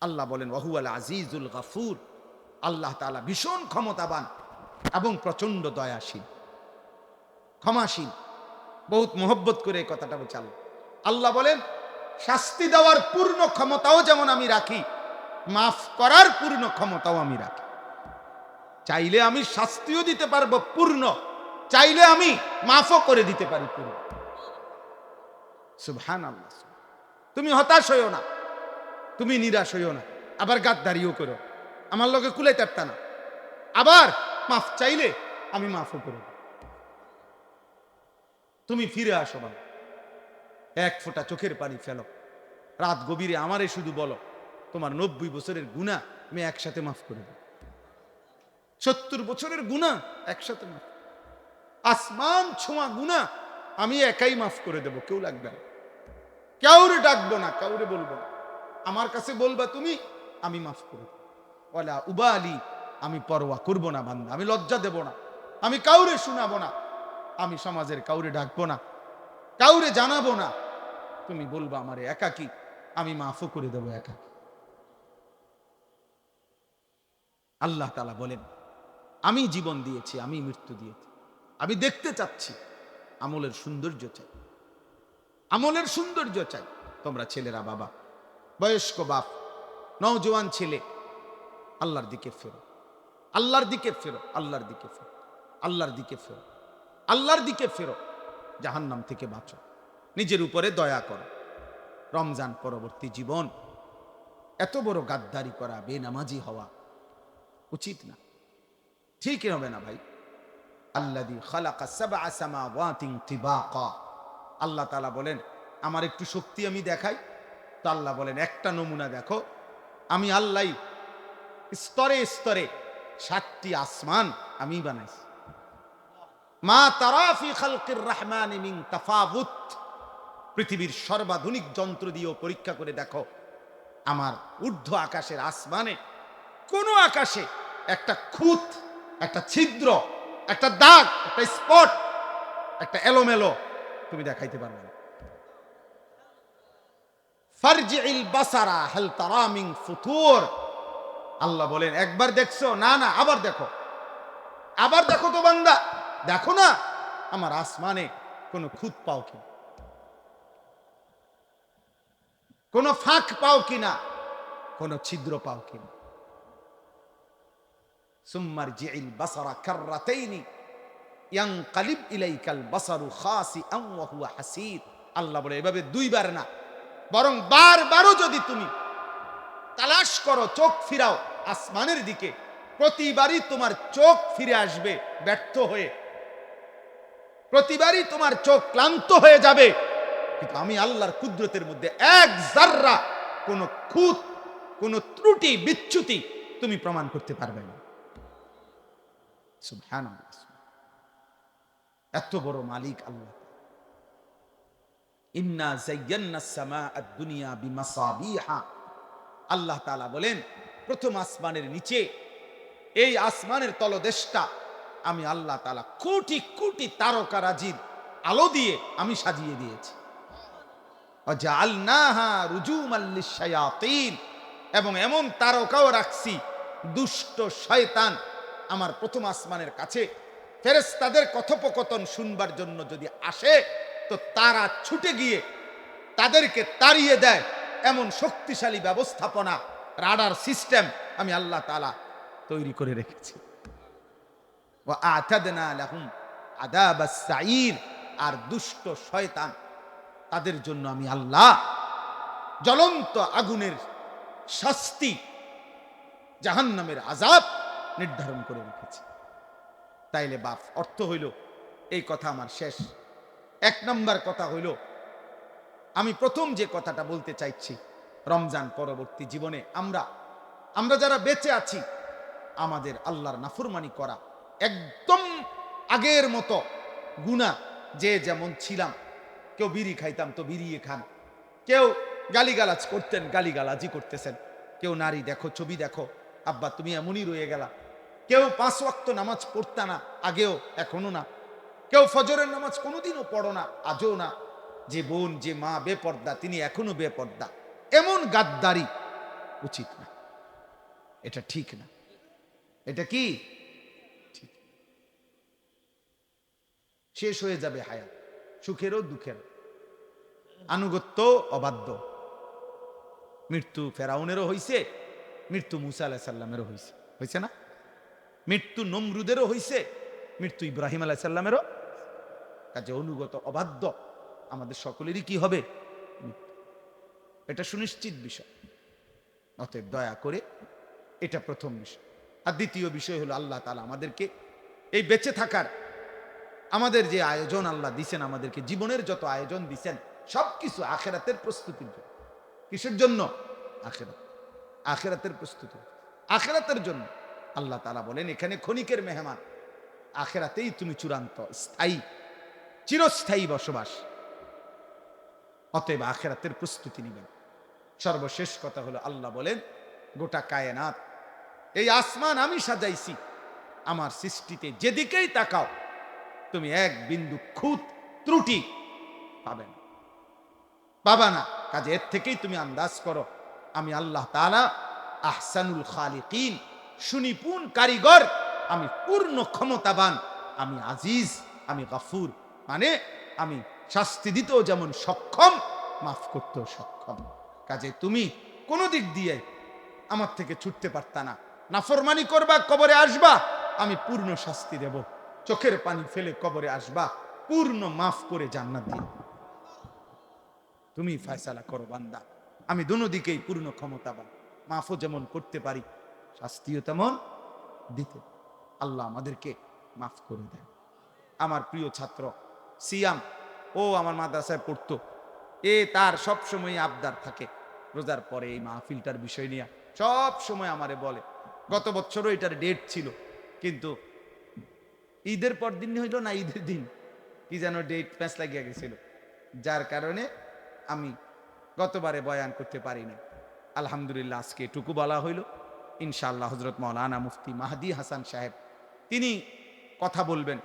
আল্লাহ বলেন ওয়াহুয়াল আজিজুল গাফুর, আল্লাহ তাআলা ভীষণ ক্ষমতাবান এবং প্রচন্ড দয়াশীল, ক্ষমাশীল। বহুত মোহব্বত করে এই কথাটা বোঝাল। আল্লাহ বলেন শাস্তি দেওয়ার পূর্ণ ক্ষমতাও যেমন আমি রাখি, মাফ করার পূর্ণ ক্ষমতাও আমি রাখি। চাইলে আমি শাস্তিও দিতে পারবো পূর্ণ, চাইলে আমি মাফও করে দিতে পারি পূর্ণ। সুবহানাল্লাহ। তুমি হতাশ হইও না, তুমি নিরাশ হইও না, আবার গাদ্দারিও করো, আমার লগে কুলাই তারতা না, আবার মাফ চাইলে আমি মাফও করে দেব। তুমি ফিরে আসো বাবা, এক ফোঁটা চোখের পানি ফেলো, রাত গভীরে আমারে শুধু বলো তোমার 90 বছরের গুনাহ আমি একসাথে মাফ করে দেব, 70 বছরের গুনাহ একসাথে মাফ, আসমান ছোঁয়া গুনাহ আমি একাই মাফ করে দেব, কেউ লাগবে না, কাউরে ডাকবো না, কাউরে বলবো না, আমার কাছে বলবা তুমি, আমি মাফ করে দেব। ওয়ালা উবালি, আমি পরোয়া করবো না বান্দা, আমি লজ্জা দেব না, আমি কাউরে শোনাবো না, আমি সমাজের কাউরে ডাকবো না, কাউরে জানাবো না, তুমি বলবা আমারে একাকী, আমি মাফও করে দেব একাকী। আল্লাহ তাআলা বলেন আমি জীবন দিয়েছি, আমি মৃত্যু দিয়েছি, আমি দেখতে চাচ্ছি, আমলের সৌন্দর্য চাই, আমলের সৌন্দর্য চাই। তোমরা ছেলেরা, বাবা, বয়স্ক বাপ, নওজোয়ান ছেলে, আল্লাহর দিকে ফেরো, আল্লাহর দিকে ফেরো, আল্লাহর দিকে ফেরো, আল্লাহর দিকে ফেরো, আল্লাহর দিকে ফেরো, জাহান্নাম থেকে বাঁচো, নিজের উপরে দয়া করো। রমজান পরবর্তী জীবন এত বড় গাদ্দারি করা, বেনামাজি হওয়া উচিত না, ঠিক হবে না ভাই। আল্লাযী খালাকা সাবআ সামাওয়াতিন তিবাকা, আল্লাহ তাআলা বলেন আমার একটু শক্তি আমি দেখাই, তো আল্লাহ বলেন একটা নমুনা দেখো, আমি আল্লাহ স্তরে স্তরে 7টি আসমান আমি বানাইছি। মা তারা ফি খালকির রহমানি মিন তাফাউত, পৃথিবীর সর্বাধুনিক যন্ত্র দিয়েও পরীক্ষা করে দেখো, আমার ঊর্ধ্ব আকাশের আসমানে কোন আকাশে একটা খুঁত, একটা ছিদ্র, একটা দাগ, একটা স্পট, একটা এলোমেলো তুমি দেখাইতে পারবে না। ফারজিল বাসারা হাল তারা মিন ফুতুর, আল্লাহ বলেন একবার দেখছো, না না আবার দেখো, আবার দেখো তো বান্দা, দেখো না আমার আসমানে কোন খুঁত পাও কি, কোন ফাঁক পাও কিনা, কোন ছিদ্র পাও কিনা। সুম্মারজিল বাসারা কাররাতাইনি ইয়ানকালিব ইলাইকাল বাসারু খাসিআন ওয়া হুয়া হাসীর, আল্লাহ বলে এভাবে দুইবার না, বরং বারবারও যদি তুমি তালাশ করো, চোখ ফিরাও আসমানের দিকে, প্রতিবারই তোমার চোখ ফিরে আসবে ব্যর্থ হয়ে, প্রতিবারই তোমার চোখ ক্লান্ত হয়ে যাবে, কিন্তু আমি আল্লাহর কুদরতের মধ্যে এক জাররা কোন খুঁত, কোন ত্রুটি বিচ্যুতি তুমি প্রমাণ করতে পারবে না। সুবহানাল্লাহ, এত বড় মালিক আল্লাহ। ইন্না যায়্যানাস সামাআদ দুনিয়া বিমাসাবিহা, আল্লাহ তাআলা বলেন প্রথম আসমানের নিচে, এই আসমানের তলদেশটা আমি আল্লাহ তাআলা কোটি কোটি তারকারাজির আলো দিয়ে আমি সাজিয়ে দিয়েছি। ওয়াজআলনাহা রুজুমান লিশ-শায়াতিন, এবং এমন তারকাও রাখছি দুষ্ট শয়তান আমার প্রথম আসমানের কাছে ফেরেশতাদের কথোপকথন শুনবার জন্য যদি আসে, তো তারা ছুটে গিয়ে তাদেরকে তাড়িয়ে দেয়, এমন শক্তিশালী ব্যবস্থাপনা, রাডার সিস্টেম আমি আল্লাহ তাআলা তৈরি করে রেখেছি। ওয়া আ'তাদনা লাহুম আযাবাস সাঈর, আর দুষ্ট শয়তান তাদের জন্য আমি আল্লাহ জ্বলন্ত আগুনের শাস্তি, জাহান্নামের আযাব নির্ধারণ করে রেখেছি। তাইলে বাপ, অর্থ হইল এই কথা আমার শেষ। 1 নম্বর কথা হইল, আমি প্রথম যে কথাটা বলতে চাইছি, রমজান পরবর্তী জীবনে আমরা যারা বেঁচে আছি, আমাদের আল্লাহর নাফরমানি করা একদম আগের মতো গুনাহ, যে যেমন ছিলাম, কেউ বিড়ি খাইতাম তো বিড়িয়ে খান, কেউ গালিগালাজ করতেন গালিগালাজি করতেছেন, কেউ নারী দেখো, ছবি দেখো, আব্বা তুমি এমনই রয়ে গেলা, কেউ 5 ওয়াক্ত নামাজ পড়তা না, আগেও এখনো না, কেউ ফজরের নামাজ কোনোদিনও পড়ো না, আজও না, যে বোন যে মা বেপর্দা তিনি এখনো বেপর্দা, এমন গাদ্দারি উচিত না, এটা ঠিক না। এটা কি ঠিক? শেষ হয়ে যাবে হায়াত, সুখেরও দুঃখেরও, আনুগত্য অবাধ্য। মৃত্যু ফেরাউনেরও হইছে, মৃত্যু মুসা আলাইহিস সালামেরও হইছে, হইছে না? মৃত্যু নমরুদেরও হইছে, মৃত্যু ইব্রাহিম আলাইহিস সালামেরও। কাজে অনুগত অবাধ্য আমাদের সকলেরই কি হবে? মৃত্যু। এটা সুনিশ্চিত বিষয়। অতএব দয়া করে, এটা প্রথম বিষয়। আর দ্বিতীয় বিষয় হলো আল্লাহ তাআলা আমাদেরকে এই বেঁচে থাকার আমাদের যে আয়োজন আল্লাহ দিছেন, আমাদেরকে জীবনের যত আয়োজন দিছেন সবকিছু আখিরাতের প্রস্তুতির জন্য। কিসের জন্য? আখিরাত, আখিরাতের প্রস্তুতি, আখিরাতের জন্য। আল্লাহ তাআলা বলেন এখানে ক্ষণিকের মেহমান, আখিরাতেই তুমি চূড়ান্ত স্থায়ী চিরস্থায়ী বসবাস। অতএব আখিরাতের প্রস্তুতি নেবেন। সর্বশেষ কথা হলো আল্লাহ বলেন গোটা কায়নাত, এই আসমান আমি সাজাইছি, আমার সৃষ্টিতে যেদিকেই তাকাও তুমি এক বিন্দু খুঁত ত্রুটি পাবে না, পাবা না। কাজে এর থেকেই তুমি আন্দাজ করো আমি আল্লাহ তাআলা আহসানুল খালিকিন, সুনিপুণ কারিগর, আমি পূর্ণ ক্ষমতাবান, আমি আজিজ, আমি গফুর, মানে আমি শাস্তি দিতেও যেমন সক্ষম, মাফ করতেও সক্ষম। কাজে তুমি কোনো দিক দিয়ে আমার থেকে ছুটতে পারতা না। নাফরমানি করবা, কবরে আসবা, আমি পূর্ণ শাস্তি দেব। চোখের পানি ফেলে কবরে আসবা, পূর্ণ মাফ করে জান্নাত দিব। তুমি ফয়সালা করো বান্দা, আমি দুনো দিকেই পূর্ণ ক্ষমতাবান, মাফও যেমন করতে পারি, শাস্তিও তেমন দিতে। আল্লাহ আমাদেরকে মাফ করে দেন। আমার প্রিয় ছাত্র সিয়াম, ও আমার মাদ্রাসায় পড়তো, তার সব সময় আবদার থাকে রোজার পরে এই মাহফিলটার বিষয় নিয়ে সব সময় আমারে বলে। গত বছরও এটার ডেট ছিল, কিন্তু ঈদের পর দিন হইল না, ঈদের দিন কি যেন ডেট প্যাঁচ লাগিয়া গেছিল, যার কারণে আমি গতবারে বয়ান করতে পারি না। আলহামদুলিল্লাহ আজকে এটুকু বলা হইল। ইনশাআল্লাহ হযরত মাওলানা মুফতি মাহদী হাসান সাহেব তিনি কথা বলবেন।